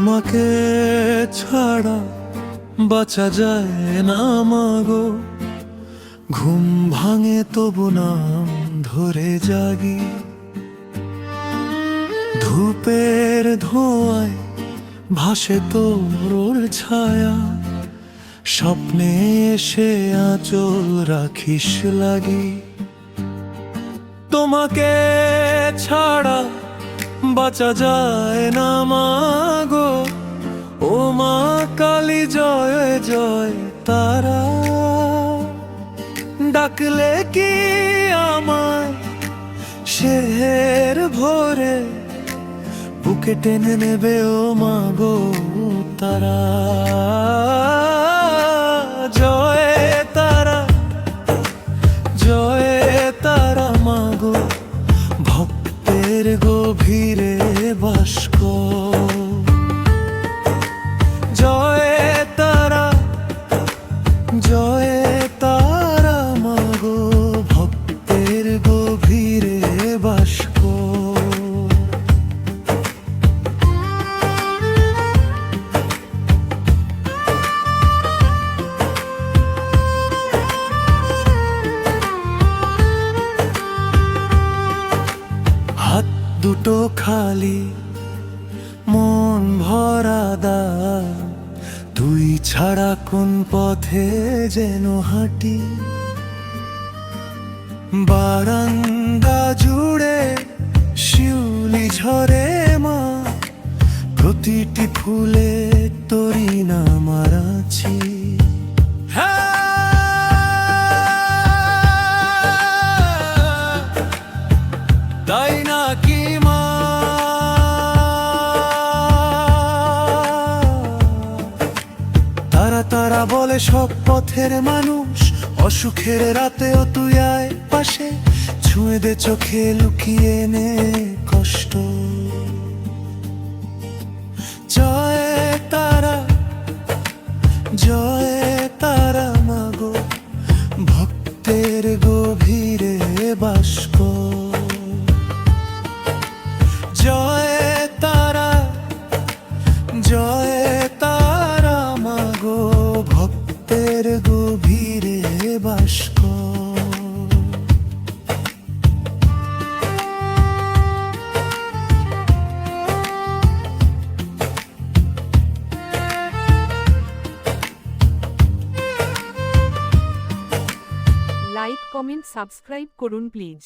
তোমাকে ছাড়া বাঁচা যায় না মাগো, ঘুম ভাঙে তবু নাম ধরে জাগি। ধূপের ধোঁয়ায় ভাসে তোর ছায়া, স্বপ্নে এসে আঁচল রাখিস লাগি। তোমাকে ছাড়া বাঁচা যায় না মাগো, ও মা কালী জয় জয় তারা। ডাকলে কি আমায় শের ভোরে, বুকে টেনে নেবে ও মাগো তারা। জয় তারা, জয় তারা মাগো, ভক্তের গভীরে বাস কর। জয় তারা, জয় তারা মাগো, ভক্তের গভীরে বাস কর। হাত দুটো খালি, মন ভরা দাম, তুই ছাড়া কোন পথে যেন হাঁটি। বারান্দা জুড়ে শিউলি ঝরে মা, প্রতিটি ফুলে তোরি নাম আছি। তাই না কি মা, তারা তারা বলে সব পথের মানুষ, অসুখের রাতেও তুই আয় পাশে, ছুঁয়ে দে চোখে লুকিয়ে নে কষ্ট। জয় তারা, জয় তারা মাগো, ভক্তের গভীরে বাস কর। জয় তারা, জয় তারা মাগো, ভক্তের গভীরে বাস কর। লাইক কমেন্ট সাবস্ক্রাইব করুন প্লিজ।